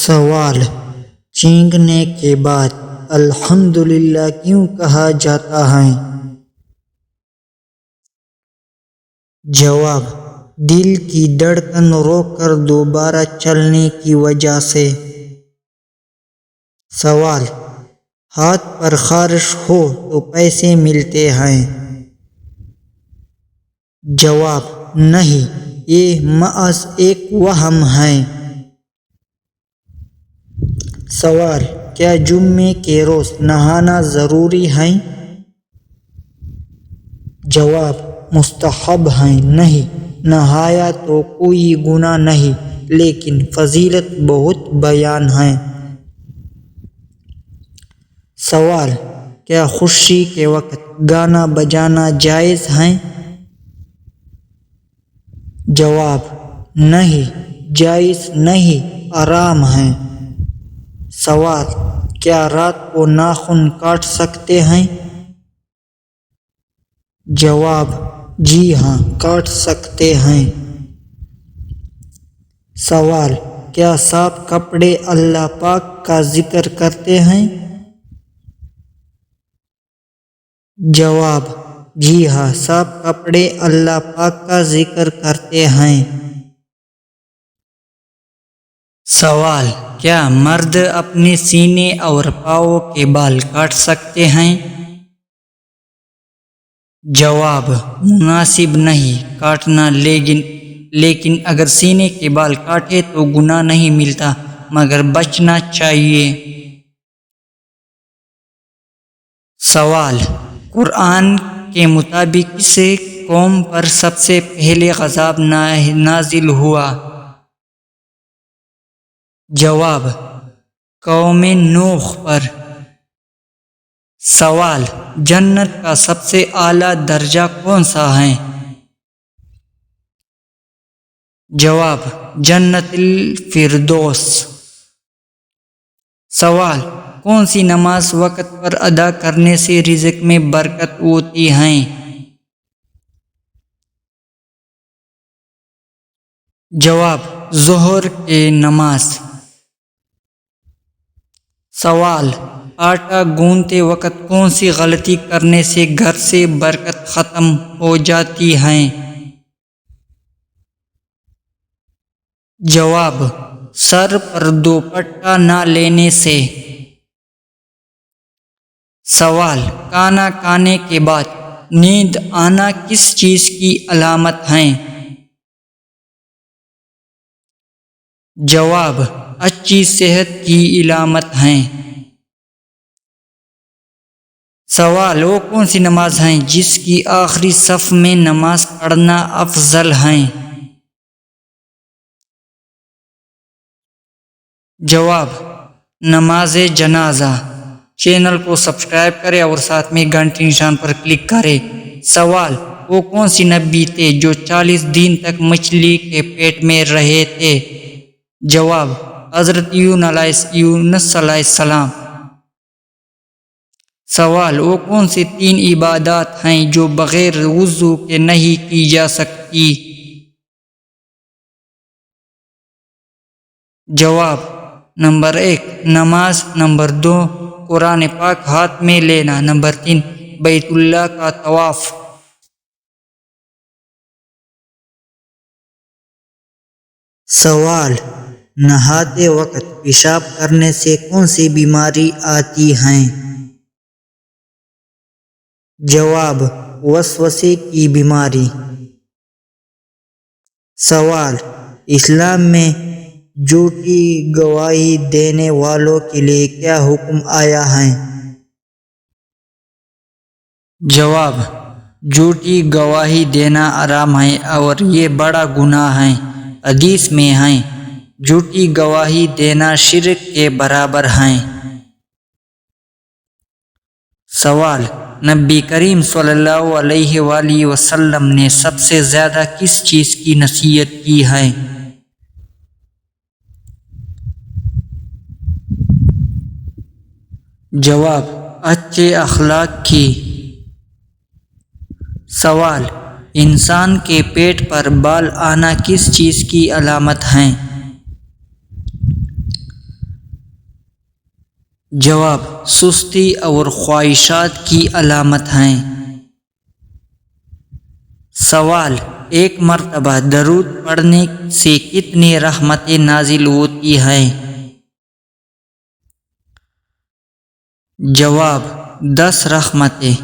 سوال: چینگنے کے بعد الحمدللہ کیوں کہا جاتا ہے؟ جواب: دل کی دھڑکن روک کر دوبارہ چلنے کی وجہ سے۔ سوال: ہاتھ پر خارش ہو تو پیسے ملتے ہیں؟ جواب: نہیں، یہ محض ایک وہم ہے۔ سوال: کیا جمعے کے روز نہانا ضروری ہے؟ جواب: مستحب ہے، نہیں نہایا تو کوئی گناہ نہیں، لیکن فضیلت بہت بیان ہے۔ سوال: کیا خوشی کے وقت گانا بجانا جائز ہے؟ جواب: نہیں، جائز نہیں، حرام ہے۔ سوال: کیا رات کو ناخن کاٹ سکتے ہیں؟ جواب: جی ہاں، کاٹ سکتے ہیں۔ سوال: کیا صاف کپڑے اللہ پاک کا ذکر کرتے ہیں؟ جواب: جی ہاں، صاف کپڑے اللہ پاک کا ذکر کرتے ہیں۔ سوال: کیا مرد اپنے سینے اور پاؤں کے بال کاٹ سکتے ہیں؟ جواب: مناسب نہیں کاٹنا، لیکن اگر سینے کے بال کاٹے تو گناہ نہیں ملتا، مگر بچنا چاہیے۔ سوال: قرآن کے مطابق کس قوم پر سب سے پہلے عذاب نازل ہوا؟ جواب: قوم نوح پر۔ سوال: جنت کا سب سے اعلیٰ درجہ کون سا ہے؟ جواب: جنت الفردوس۔ سوال: کون سی نماز وقت پر ادا کرنے سے رزق میں برکت ہوتی ہے؟ جواب: ظہر کی نماز۔ سوال: آٹا گوندتے وقت کون سی غلطی کرنے سے گھر سے برکت ختم ہو جاتی ہے؟ جواب: سر پر دوپٹہ نہ لینے سے۔ سوال: کھانا کھانے کے بعد نیند آنا کس چیز کی علامت ہے؟ جواب: اچھی صحت کی علامت ہے۔ سوال: وہ کون سی نماز ہے جس کی آخری صف میں نماز پڑھنا افضل ہے؟ جواب: نماز جنازہ۔ چینل کو سبسکرائب کریں اور ساتھ میں گھنٹی نشان پر کلک کریں۔ سوال: وہ کون سی نبی تھے جو 40 دن تک مچھلی کے پیٹ میں رہے تھے؟ جواب: حضرت یونس علیہ السلام۔ سوال: وہ کون سی 3 عبادات ہیں جو بغیر وضو کے نہیں کی جا سکتی؟ جواب: نمبر 1 نماز، نمبر 2 قرآن پاک ہاتھ میں لینا، نمبر 3 بیت اللہ کا طواف۔ سوال: نہاتے وقت پیشاب کرنے سے کون سی بیماری آتی ہے؟ جواب: وسوسے کی بیماری۔ سوال: اسلام میں جھوٹی گواہی دینے والوں کے لیے کیا حکم آیا ہے؟ جواب: جھوٹی گواہی دینا حرام ہے اور یہ بڑا گناہ ہے۔ حدیث میں ہے، جھوٹی گواہی دینا شرک کے برابر ہے۔ سوال: نبی کریم صلی اللہ علیہ وآلہ وسلم نے سب سے زیادہ کس چیز کی نصیحت کی ہے؟ جواب: اچھے اخلاق کی۔ سوال: انسان کے پیٹ پر بال آنا کس چیز کی علامت ہے؟ جواب: سستی اور خواہشات کی علامت ہیں۔ سوال: ایک مرتبہ درود پڑھنے سے کتنی رحمتیں نازل ہوتی ہیں؟ جواب: 10 رحمتیں۔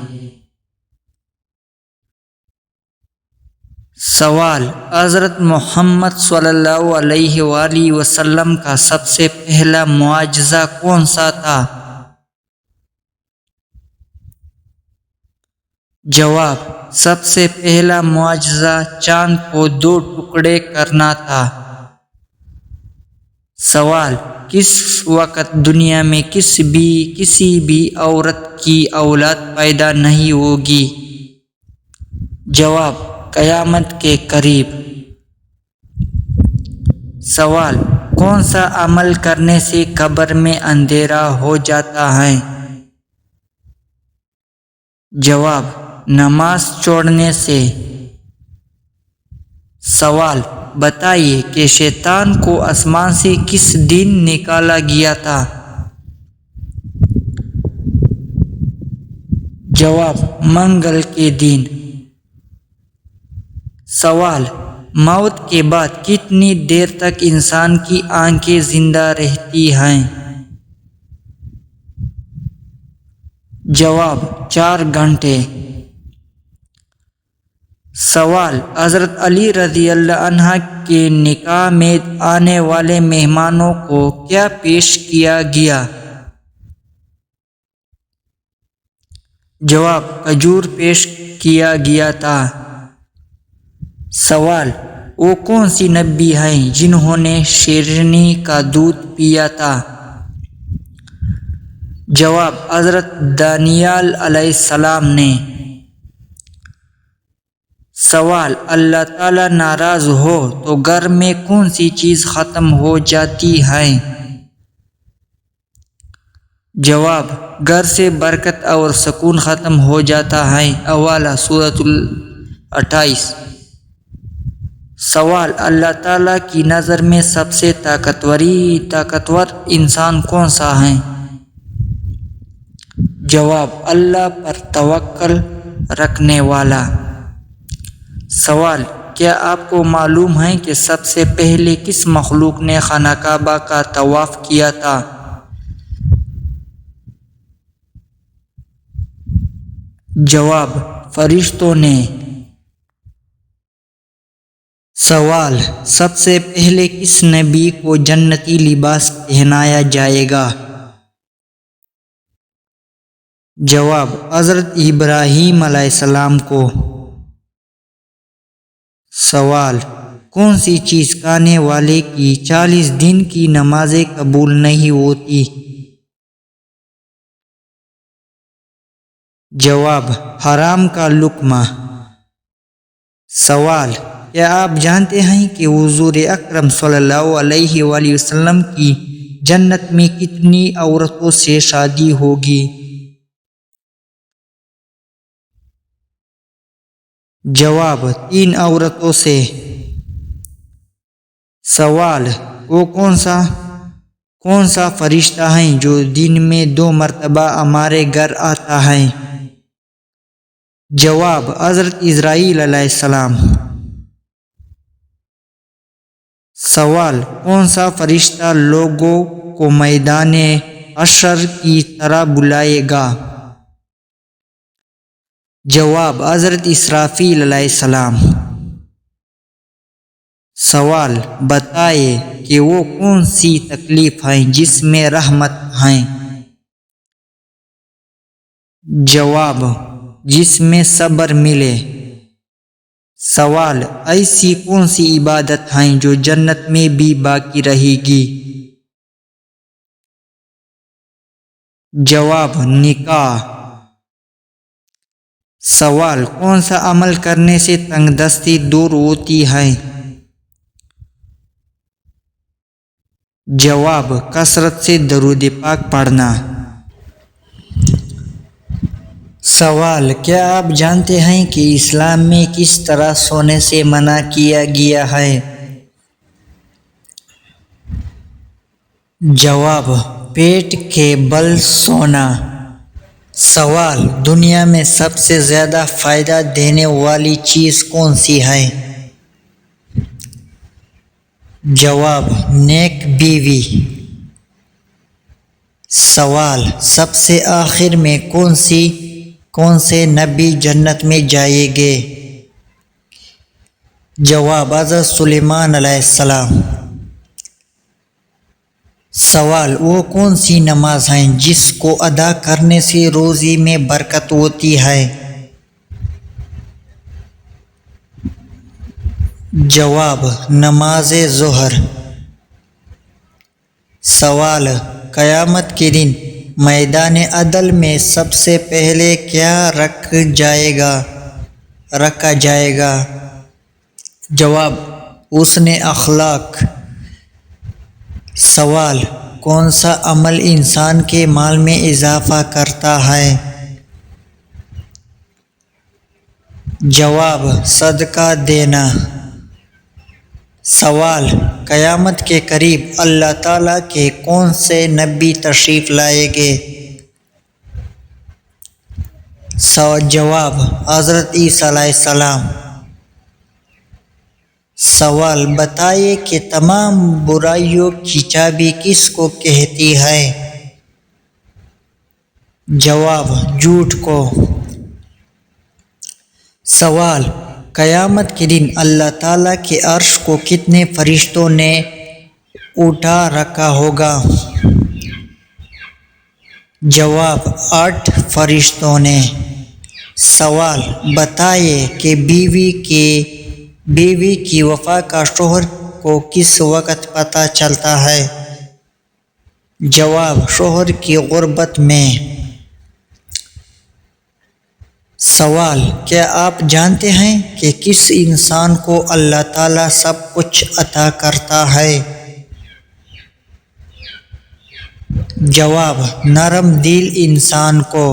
سوال: حضرت محمد صلی اللہ علیہ وآلہ وسلم کا سب سے پہلا معجزہ کون سا تھا؟ جواب: سب سے پہلا معجزہ چاند کو 2 ٹکڑے کرنا تھا۔ سوال: کس وقت دنیا میں کسی بھی عورت کی اولاد پیدا نہیں ہوگی؟ جواب: قیامت کے قریب۔ سوال: کون سا عمل کرنے سے قبر میں اندھیرا ہو جاتا ہے؟ جواب: نماز چھوڑنے سے۔ سوال: بتائیے کہ شیطان کو آسمان سے کس دن نکالا گیا تھا؟ جواب: منگل کے دن۔ سوال: موت کے بعد کتنی دیر تک انسان کی آنکھیں زندہ رہتی ہیں؟ جواب: 4 گھنٹے۔ سوال: حضرت علی رضی اللہ عنہ کے نکاح میں آنے والے مہمانوں کو کیا پیش کیا گیا؟ جواب: کھجور پیش کیا گیا تھا۔ سوال: وہ کون سی نبی ہیں جنہوں نے شیرنی کا دودھ پیا تھا؟ جواب: حضرت دانیال علیہ السلام نے۔ سوال: اللہ تعالیٰ ناراض ہو تو گھر میں کون سی چیز ختم ہو جاتی ہے؟ جواب: گھر سے برکت اور سکون ختم ہو جاتا ہے۔ حوالہ سورۃ 28۔ سوال: اللہ تعالیٰ کی نظر میں سب سے طاقتور انسان کون سا ہے؟ جواب: اللہ پر توکل رکھنے والا۔ سوال: کیا آپ کو معلوم ہے کہ سب سے پہلے کس مخلوق نے خانہ کعبہ کا طواف کیا تھا؟ جواب: فرشتوں نے۔ سوال: سب سے پہلے کس نبی کو جنتی لباس پہنایا جائے گا؟ جواب: حضرت ابراہیم علیہ السلام کو۔ سوال: کون سی چیز کھانے والے کی 40 دن کی نمازیں قبول نہیں ہوتی؟ جواب: حرام کا لقمہ۔ سوال: کیا آپ جانتے ہیں کہ حضور اکرم صلی اللہ علیہ وآلہ وسلم کی جنت میں کتنی عورتوں سے شادی ہوگی؟ جواب: 3 عورتوں سے۔ سوال: وہ کون سا فرشتہ ہے جو دن میں 2 مرتبہ ہمارے گھر آتا ہے؟ جواب: حضرت اسرائیل علیہ السلام۔ سوال: کون سا فرشتہ لوگوں کو میدان حشر کی طرف بلائے گا؟ جواب: حضرت اسرافیل علیہ السلام۔ سوال: بتائیں کہ وہ کون سی تکلیف ہے جس میں رحمت ہے؟ جواب: جس میں صبر ملے۔ سوال: ایسی کون سی عبادت ہے جو جنت میں بھی باقی رہے گی؟ جواب: نکاح۔ سوال: کون سا عمل کرنے سے تنگ دستی دور ہوتی ہے؟ جواب: کثرت سے درود پاک پڑھنا۔ سوال: کیا آپ جانتے ہیں کہ اسلام میں کس طرح سونے سے منع کیا گیا ہے؟ جواب: پیٹ کے بل سونا۔ سوال، دنیا میں سب سے زیادہ فائدہ دینے والی چیز کون سی ہے؟ جواب، نیک بیوی۔ سوال، سب سے آخر میں کون سے نبی جنت میں جائیں گے؟ جواب، حضرت سلیمان علیہ السلام۔ سوال، وہ کون سی نماز ہے جس کو ادا کرنے سے روزی میں برکت ہوتی ہے؟ جواب، نماز ظہر۔ سوال، قیامت کے دن میدان عدل میں سب سے پہلے کیا رکھا جائے گا؟ جواب، حسن اخلاق۔ سوال، کون سا عمل انسان کے مال میں اضافہ کرتا ہے؟ جواب، صدقہ دینا۔ سوال، قیامت کے قریب اللہ تعالیٰ کے کون سے نبی تشریف لائیں گے؟ جواب، حضرت عیسیٰ علیہ السلام۔ سوال، بتائیے کہ تمام برائیوں کی چابی کس کو کہتی ہے؟ جواب، جھوٹ کو۔ سوال، قیامت کے دن اللہ تعالیٰ کے عرش کو کتنے فرشتوں نے اٹھا رکھا ہوگا؟ جواب، 8 فرشتوں نے۔ سوال، بتائیے کہ بیوی کی وفا کا شوہر کو کس وقت پتہ چلتا ہے؟ جواب، شوہر کی غربت میں۔ سوال، کیا آپ جانتے ہیں کہ کس انسان کو اللہ تعالیٰ سب کچھ عطا کرتا ہے؟ جواب، نرم دل انسان کو۔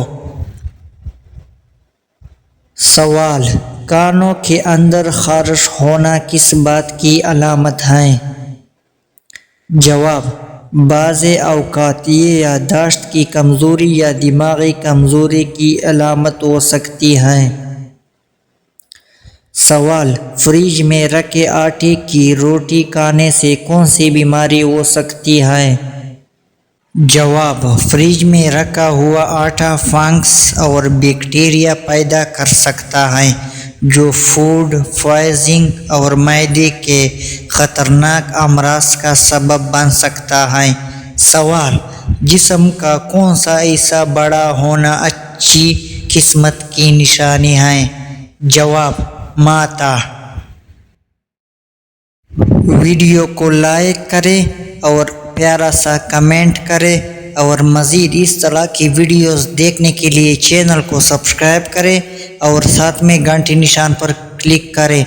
سوال، کانوں کے اندر خارش ہونا کس بات کی علامت ہے؟ جواب، بعض اوقات یہ یادداشت کی کمزوری یا دماغی کمزوری کی علامت ہو سکتی ہے۔ سوال، فریج میں رکھے آٹے کی روٹی کھانے سے کون سی بیماری ہو سکتی ہے؟ جواب، فریج میں رکھا ہوا آٹا فنگس اور بیکٹیریا پیدا کر سکتا ہے جو فوڈ پوائزننگ اور معدے کے خطرناک امراض کا سبب بن سکتا ہے۔ سوال، جسم کا کون سا حصہ بڑا ہونا اچھی قسمت کی نشانی ہے؟ جواب، ماتھا۔ ویڈیو کو لائک کریں اور پیارا سا کمنٹ کریں اور مزید اس طرح کی ویڈیوز دیکھنے کے لیے چینل کو سبسکرائب کریں اور ساتھ میں گھنٹی نشان پر کلک کریں